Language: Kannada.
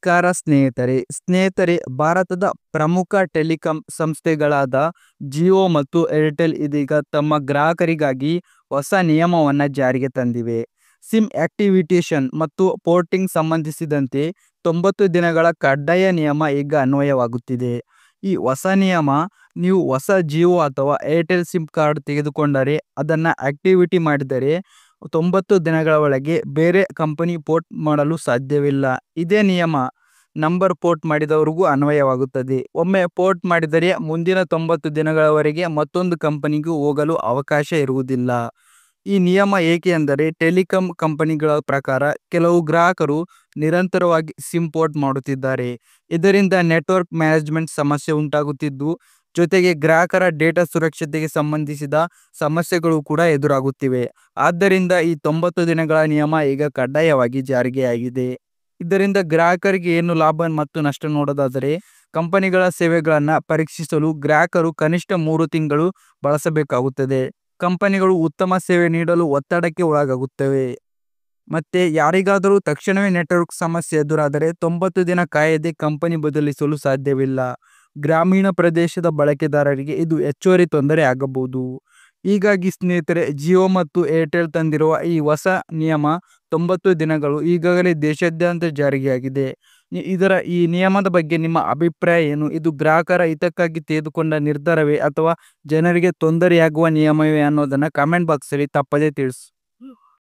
ನಮಸ್ಕಾರ ಸ್ನೇಹಿತರೆ ಭಾರತದ ಪ್ರಮುಖ ಟೆಲಿಕಾಂ ಸಂಸ್ಥೆಗಳಾದ ಜಿಯೋ ಮತ್ತು ಏರ್ಟೆಲ್ ಇದೀಗ ತಮ್ಮ ಗ್ರಾಹಕರಿಗಾಗಿ ಹೊಸ ನಿಯಮವನ್ನು ಜಾರಿಗೆ ತಂದಿವೆ. ಸಿಮ್ ಆಕ್ಟಿವೇಷನ್ ಮತ್ತು ಪೋರ್ಟಿಂಗ್ ಸಂಬಂಧಿಸಿದಂತೆ 90 ದಿನಗಳ ಕಡ್ಡಾಯ ನಿಯಮ ಈಗ ಅನ್ವಯವಾಗುತ್ತಿದೆ. ಈ ಹೊಸ ನಿಯಮ ನೀವು ಹೊಸ ಜಿಯೋ ಅಥವಾ ಏರ್ಟೆಲ್ ಸಿಮ್ ಕಾರ್ಡ್ ತೆಗೆದುಕೊಂಡರೆ ಅದನ್ನು ಆಕ್ಟಿವಿಟಿ ಮಾಡಿದರೆ 90 ದಿನಗಳ ಒಳಗೆ ಬೇರೆ ಕಂಪನಿ ಪೋರ್ಟ್ ಮಾಡಲು ಸಾಧ್ಯವಿಲ್ಲ. ಇದೇ ನಿಯಮ ನಂಬರ್ ಪೋರ್ಟ್ ಮಾಡಿದವರಿಗೂ ಅನ್ವಯವಾಗುತ್ತದೆ. ಒಮ್ಮೆ ಪೋರ್ಟ್ ಮಾಡಿದರೆ ಮುಂದಿನ 90 ದಿನಗಳವರೆಗೆ ಮತ್ತೊಂದು ಕಂಪನಿಗೂ ಹೋಗಲು ಅವಕಾಶ ಇರುವುದಿಲ್ಲ. ಈ ನಿಯಮ ಏಕೆ ಅಂದರೆ ಟೆಲಿಕಾಂ ಕಂಪನಿಗಳ ಪ್ರಕಾರ ಕೆಲವು ಗ್ರಾಹಕರು ನಿರಂತರವಾಗಿ ಸಿಮ್ ಪೋರ್ಟ್ ಮಾಡುತ್ತಿದ್ದಾರೆ. ಇದರಿಂದ ನೆಟ್ವರ್ಕ್ ಮ್ಯಾನೇಜ್ಮೆಂಟ್ ಸಮಸ್ಯೆ ಉಂಟಾಗುತ್ತಿದ್ದು, ಜೊತೆಗೆ ಗ್ರಾಹಕರ ಡೇಟಾ ಸುರಕ್ಷತೆಗೆ ಸಂಬಂಧಿಸಿದ ಸಮಸ್ಯೆಗಳು ಕೂಡ ಎದುರಾಗುತ್ತಿವೆ. ಆದ್ದರಿಂದ ಈ 90 ದಿನಗಳ ನಿಯಮ ಈಗ ಕಡ್ಡಾಯವಾಗಿ ಜಾರಿಯಾಗಿದೆ. ಇದರಿಂದ ಗ್ರಾಹಕರಿಗೆ ಏನು ಲಾಭ ಮತ್ತು ನಷ್ಟ ನೋಡೋದಾದರೆ, ಕಂಪನಿಗಳ ಸೇವೆಗಳನ್ನು ಪರೀಕ್ಷಿಸಲು ಗ್ರಾಹಕರು ಕನಿಷ್ಠ 3 ತಿಂಗಳು ಬಳಸಬೇಕಾಗುತ್ತದೆ. ಕಂಪನಿಗಳು ಉತ್ತಮ ಸೇವೆ ನೀಡಲು ಒತ್ತಡಕ್ಕೆ ಒಳಗಾಗುತ್ತವೆ. ಮತ್ತೆ ಯಾರಿಗಾದರೂ ತಕ್ಷಣವೇ ನೆಟ್ವರ್ಕ್ ಸಮಸ್ಯೆ ಎದುರಾದರೆ 90 ದಿನ ಕಾಯದೆ ಕಂಪನಿ ಬದಲಿಸಲು ಸಾಧ್ಯವಿಲ್ಲ. ಗ್ರಾಮೀಣ ಪ್ರದೇಶದ ಬಳಕೆದಾರರಿಗೆ ಇದು ಹೆಚ್ಚುವರಿ ತೊಂದರೆ ಆಗಬಹುದು. ಹೀಗಾಗಿ ಸ್ನೇಹಿತರೆ, ಜಿಯೋ ಮತ್ತು ಏರ್ಟೆಲ್ ತಂದಿರುವ ಈ ಹೊಸ ನಿಯಮ 90 ದಿನಗಳು ಈಗಾಗಲೇ ದೇಶಾದ್ಯಂತ ಜಾರಿಯಾಗಿದೆ. ಈ ನಿಯಮದ ಬಗ್ಗೆ ನಿಮ್ಮ ಅಭಿಪ್ರಾಯ ಏನು? ಇದು ಗ್ರಾಹಕರ ಹಿತಕ್ಕಾಗಿ ತೆಗೆದುಕೊಂಡ ನಿರ್ಧಾರವೇ ಅಥವಾ ಜನರಿಗೆ ತೊಂದರೆಯಾಗುವ ನಿಯಮವೇ ಅನ್ನೋದನ್ನು ಕಾಮೆಂಟ್ ಬಾಕ್ಸಲ್ಲಿ ತಪ್ಪದೇ ತಿಳಿಸಿ.